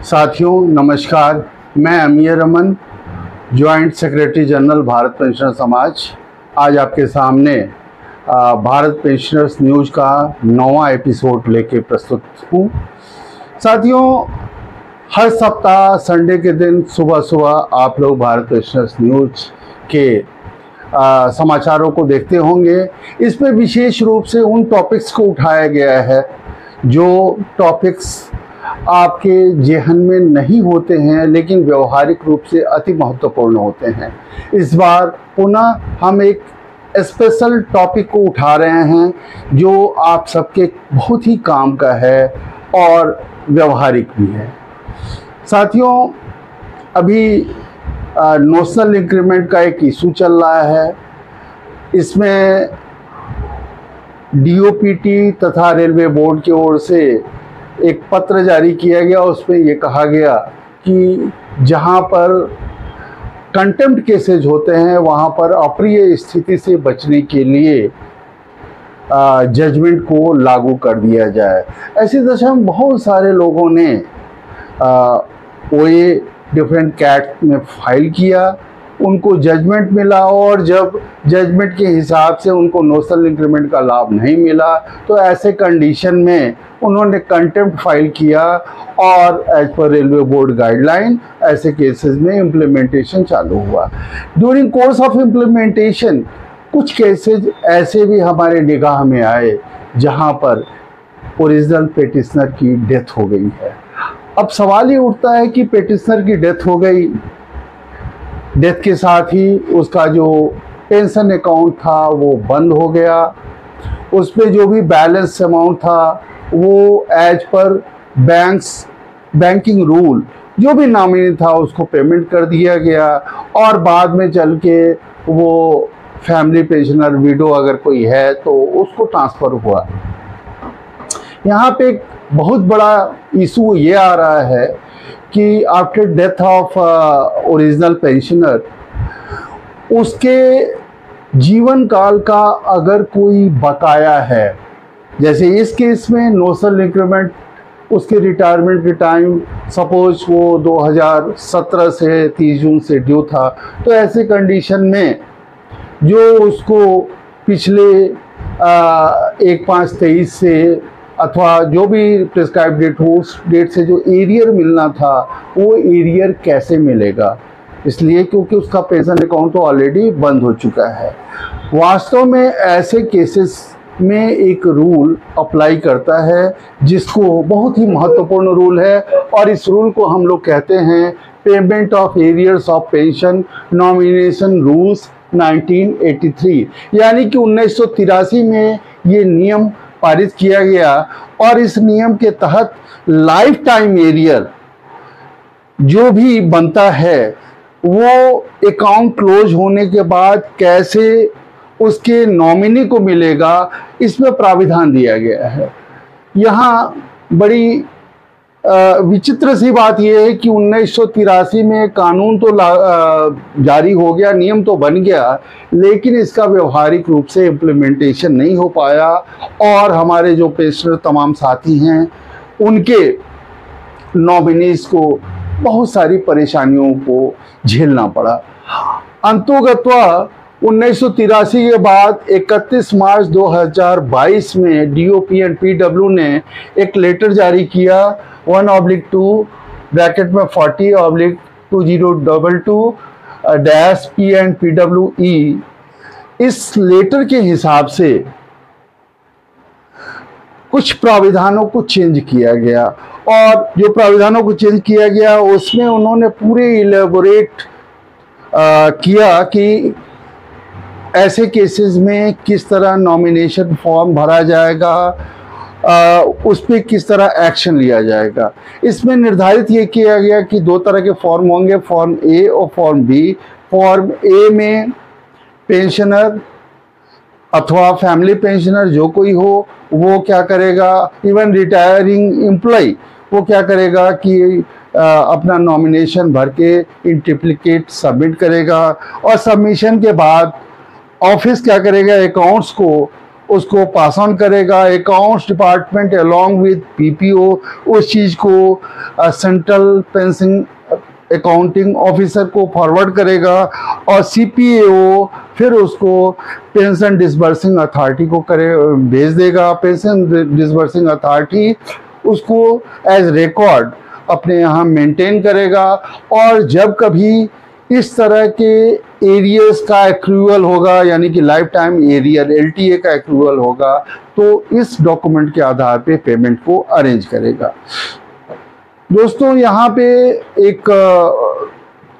साथियों नमस्कार, मैं अमीर Raman, joint secretary general Bharat pensioner समाज, आज आपके सामने भारत पेंशनर्स न्यूज़ का 9वां एपिसोड लेके प्रस्तुत हूँ। साथियों, हर सप्ताह संडे के दिन सुबह सुबह आप लोग भारत पेंशनर्स न्यूज़ के समाचारों को देखते होंगे। इसमें विशेष रूप से उन टॉपिक्स को उठाया गया है जो टॉपिक्स आपके जेहन में नहीं होते हैं लेकिन व्यवहारिक रूप से अति महत्वपूर्ण होते हैं। इस बार पुनः हम एक स्पेशल टॉपिक को उठा रहे हैं जो आप सबके बहुत ही काम का है और व्यवहारिक भी है। साथियों, अभी नोशनल इंक्रीमेंट का एक इशू चल रहा है। इसमें डीओपीटी तथा रेलवे बोर्ड की ओर से एक पत्र जारी किया गया। उसमें ये कहा गया कि जहां पर कंटेम्प्ट केसेज होते हैं वहां पर अप्रिय स्थिति से बचने के लिए जजमेंट को लागू कर दिया जाए। ऐसी दशा में बहुत सारे लोगों ने ओए डिफरेंट कैट में फाइल किया, उनको जजमेंट मिला और जब जजमेंट के हिसाब से उनको नोशनल इंक्रीमेंट का लाभ नहीं मिला तो ऐसे कंडीशन में उन्होंने कंटेम्प्ट फाइल किया और as per Railway Board guideline ऐसे केसेस में इम्प्लीमेंटेशन चालू हुआ। ड्यूरिंग कोर्स ऑफ इम्प्लीमेंटेशन कुछ केसेज ऐसे भी हमारे निगाह में आए जहां पर ओरिजिनल पेटिशनर की डेथ हो गई है। अब सवाल ये उठता है कि पेटिशनर की डेथ हो गई, डेथ के साथ ही उसका जो पेंशन अकाउंट था वो बंद हो गया, उस पर जो भी बैलेंस अमाउंट था वो एज पर बैंकिंग रूल जो भी नॉमिनी था उसको पेमेंट कर दिया गया और बाद में चल के वो फैमिली पेंशनर विडो अगर कोई है तो उसको ट्रांसफ़र हुआ। यहाँ पे एक बहुत बड़ा इशू ये आ रहा है कि after death of original pensioner उसके जीवन काल का अगर कोई बकाया है, जैसे इस केस में नोशनल इंक्रीमेंट उसके रिटायरमेंट के टाइम सपोज वो 2017 से 30 जून से ड्यू था, तो ऐसे कंडीशन में जो उसको पिछले 1/5/23 से अथवा जो भी प्रिस्क्राइब डेट हो उस डेट से जो एरियर मिलना था वो एरियर कैसे मिलेगा, इसलिए क्योंकि उसका पेंशन अकाउंट तो ऑलरेडी बंद हो चुका है। वास्तव में ऐसे केसेस में एक रूल अप्लाई करता है जिसको बहुत ही महत्वपूर्ण रूल है और इस रूल को हम लोग कहते हैं payment of arrears of pension nomination rules 1983, यानी कि 1983 में ये नियम पारित किया गया और इस नियम के तहत लाइफ टाइम एरियर जो भी बनता है वो अकाउंट क्लोज होने के बाद कैसे उसके नॉमिनी को मिलेगा, इसमें प्राविधान दिया गया है। यहाँ बड़ी विचित्र सी बात यह है कि 1983 में कानून तो जारी हो गया, नियम तो बन गया, लेकिन इसका व्यवहारिक रूप से इम्प्लीमेंटेशन नहीं हो पाया और हमारे जो पेंशनर तमाम साथी हैं उनके नॉमिनीज को बहुत सारी परेशानियों को झेलना पड़ा। अंतोगत्वा 1983 के बाद 31 मार्च 2022 में डीओपी एंड पीडब्ल्यू ने एक लेटर जारी किया 1/2 ब्रैकेट में 40/2022-P&PWE। इस लेटर के हिसाब से कुछ प्राविधानों को चेंज किया गया और जो प्राविधानों को चेंज किया गया उसमें उन्होंने पूरे इलेबोरेट किया कि ऐसे केसेस में किस तरह नॉमिनेशन फॉर्म भरा जाएगा, उस पर किस तरह एक्शन लिया जाएगा। इसमें निर्धारित ये किया गया कि 2 तरह के फॉर्म होंगे, फॉर्म ए और फॉर्म बी। फॉर्म ए में पेंशनर अथवा फैमिली पेंशनर जो कोई हो वो क्या करेगा, इवन रिटायरिंग एम्प्लॉय वो क्या करेगा कि अपना नॉमिनेशन भर के इन ट्रिप्लिकेट सबमिट करेगा और सबमिशन के बाद ऑफिस क्या करेगा, अकाउंट्स को उसको पास ऑन करेगा। Accounts department along with PPO उस चीज़ को सेंट्रल पेंशन अकाउंटिंग ऑफिसर को फॉरवर्ड करेगा और सीपीएओ फिर उसको पेंशन डिसबर्सिंग अथॉरिटी को भेज देगा। पेंशन डिसबर्सिंग अथॉरिटी उसको एज रिकॉर्ड अपने यहाँ मेंटेन करेगा और जब कभी इस तरह के एरियर्स का एक्रूअल होगा, यानी कि लाइफ टाइम एरियर एलटीए का एक्रूअल होगा, तो इस डॉक्यूमेंट के आधार पे पेमेंट को अरेंज करेगा। दोस्तों, यहाँ पे एक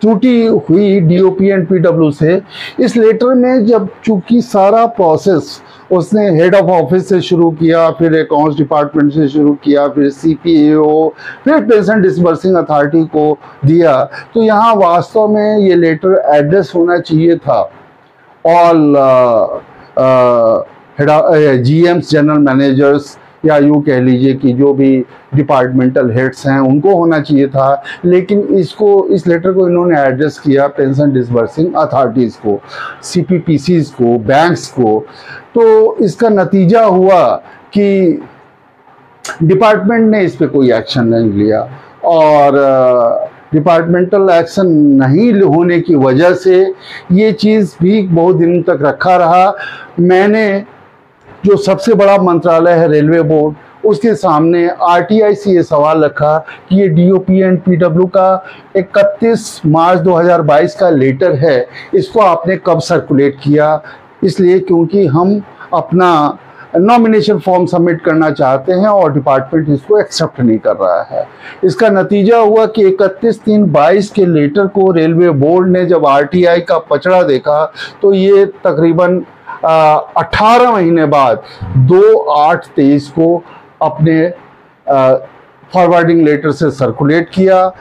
त्रुटि हुई डीओपी एंड पीडब्ल्यू से। इस लेटर में जब चूंकि सारा प्रोसेस उसने हेड ऑफ ऑफिस से शुरू किया, फिर अकाउंट्स डिपार्टमेंट से शुरू किया, फिर सीपीएओ, फिर पेंशन डिसबर्सिंग अथॉरिटी को दिया, तो यहाँ वास्तव में ये लेटर एड्रेस होना चाहिए था ऑल जीएम्स, जनरल मैनेजर्स, या यूँ कह लीजिए कि जो भी डिपार्टमेंटल हेड्स हैं उनको होना चाहिए था। लेकिन इस लेटर को इन्होंने एड्रेस किया पेंशन डिसबर्सिंग अथॉरिटीज़ को, सीपीपीसीज को, बैंक्स को। तो इसका नतीजा हुआ कि डिपार्टमेंट ने इस पे कोई एक्शन नहीं लिया और डिपार्टमेंटल एक्शन नहीं होने की वजह से ये चीज़ भी बहुत दिन तक रखा रहा। मैंने जो सबसे बड़ा मंत्रालय है रेलवे बोर्ड, उसके सामने आरटीआई से ये सवाल रखा कि ये डीओपी एंड पीडब्ल्यू का 31 मार्च 2022 का लेटर है, इसको आपने कब सर्कुलेट किया? इसलिए क्योंकि हम अपना नॉमिनेशन फॉर्म सबमिट करना चाहते हैं और डिपार्टमेंट इसको एक्सेप्ट नहीं कर रहा है। इसका नतीजा हुआ कि 31/3/22 के लेटर को रेलवे बोर्ड ने जब आरटीआई का पचड़ा देखा तो ये तकरीबन 18 महीने बाद 2/8/23 को अपने फॉरवर्डिंग लेटर से सर्कुलेट किया।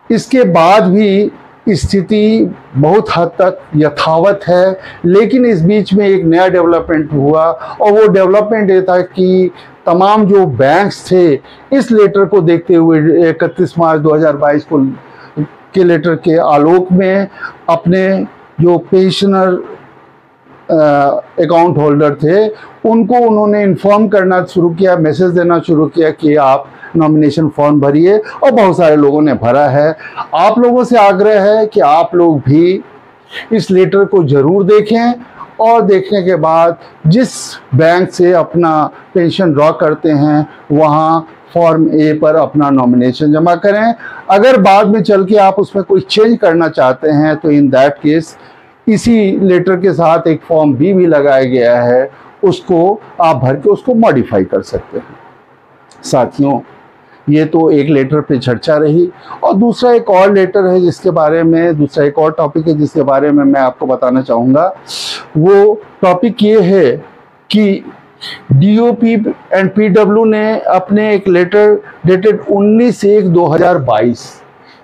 इसके बाद भी स्थिति बहुत हद तक यथावत है, लेकिन इस बीच में एक नया डेवलपमेंट हुआ और वो डेवलपमेंट ये था कि तमाम जो बैंक्स थे इस लेटर को देखते हुए 31 मार्च 2022 को के लेटर के आलोक में अपने जो पेंशनर अकाउंट होल्डर थे उनको उन्होंने इन्फॉर्म करना शुरू किया, मैसेज देना शुरू किया कि आप नॉमिनेशन फॉर्म भरिए, और बहुत सारे लोगों ने भरा है। आप लोगों से आग्रह है कि आप लोग भी इस लेटर को ज़रूर देखें और देखने के बाद जिस बैंक से अपना पेंशन ड्रॉ करते हैं वहाँ फॉर्म ए पर अपना नॉमिनेशन जमा करें। अगर बाद में चल के आप उसमें कोई चेंज करना चाहते हैं तो इन दैट केस इसी लेटर के साथ एक फॉर्म बी भी लगाया गया है, उसको आप भर के उसको मॉडिफाई कर सकते हैं। साथियों, ये तो एक लेटर पे चर्चा रही, और दूसरा एक और लेटर है जिसके बारे में, दूसरा एक और टॉपिक है जिसके बारे में मैं आपको बताना चाहूँगा। वो टॉपिक ये है कि डीओपी एंड पीडब्ल्यू ने अपने एक लेटर डेटेड 19/1/2022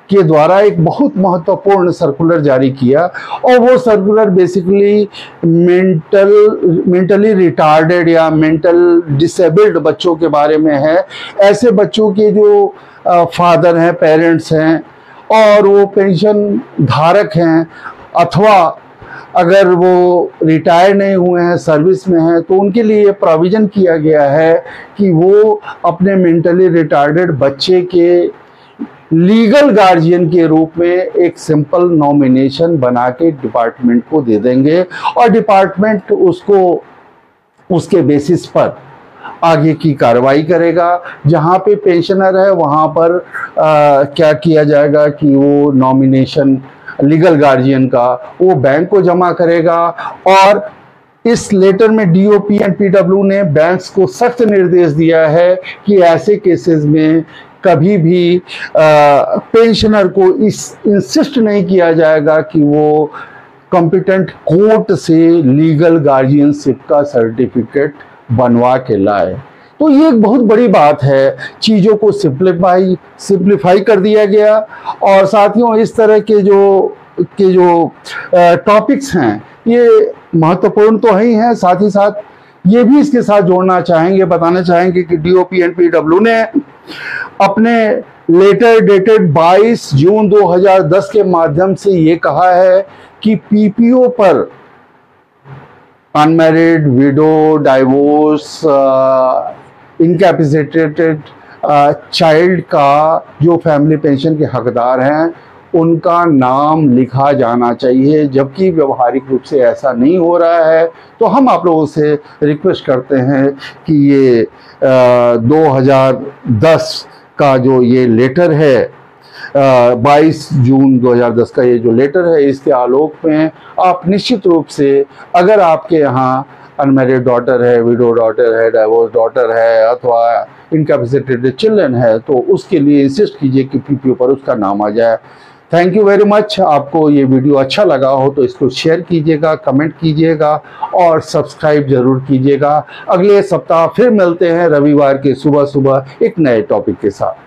के द्वारा एक बहुत महत्वपूर्ण सर्कुलर जारी किया, और वो सर्कुलर बेसिकली मेंटली रिटार्डेड या मेंटल डिसेबल्ड बच्चों के बारे में है। ऐसे बच्चों के जो फादर हैं, पेरेंट्स हैं और वो पेंशन धारक हैं, अथवा अगर वो रिटायर नहीं हुए हैं, सर्विस में हैं, तो उनके लिए प्रोविज़न किया गया है कि वो अपने मेंटली रिटार्डेड बच्चे के लीगल गार्जियन के रूप में एक सिंपल नॉमिनेशन बना के डिपार्टमेंट को दे देंगे और डिपार्टमेंट उसको उसके बेसिस पर आगे की कार्रवाई करेगा। जहाँ पे पेंशनर है वहाँ पर क्या किया जाएगा कि वो नॉमिनेशन लीगल गार्जियन का वो बैंक को जमा करेगा। और इस लेटर में डीओपी एंड पीडब्ल्यू ने बैंक्स को सख्त निर्देश दिया है कि ऐसे केसेस में कभी भी पेंशनर को इंसिस्ट नहीं किया जाएगा कि वो कॉम्पिटेंट कोर्ट से लीगल गार्जियनशिप का सर्टिफिकेट बनवा के लाए। तो ये एक बहुत बड़ी बात है, चीज़ों को सिंप्लीफाई कर दिया गया। और साथियों, इस तरह के जो टॉपिक्स हैं ये महत्वपूर्ण तो ही हैं, साथ ही साथ ये भी इसके साथ जोड़ना चाहेंगे, बताना चाहेंगे कि डीओपी एंड पीडब्ल्यू ने अपने लेटर डेटेड 22 जून 2010 के माध्यम से ये कहा है कि पीपीओ पर unmarried, window, divorce, incapacitated child का जो फैमिली पेंशन के हकदार हैं उनका नाम लिखा जाना चाहिए, जबकि व्यवहारिक रूप से ऐसा नहीं हो रहा है। तो हम आप लोगों से रिक्वेस्ट करते हैं कि ये 2010 का जो ये लेटर है, 22 जून 2010 का ये जो लेटर है, इसके आलोक में आप निश्चित रूप से, अगर आपके यहाँ अनमैरिड डॉटर है, विडो डॉटर है, डाइवोर्स डॉटर है अथवा इनकैपेसिटेटेड चिल्ड्रन है, तो उसके लिए इंसिस्ट कीजिए कि पीपीओ पर उसका नाम आ जाए। Thank you very much. आपको ये वीडियो अच्छा लगा हो तो इसको शेयर कीजिएगा, कमेंट कीजिएगा और सब्सक्राइब जरूर कीजिएगा। अगले सप्ताह फिर मिलते हैं रविवार के सुबह सुबह एक नए टॉपिक के साथ।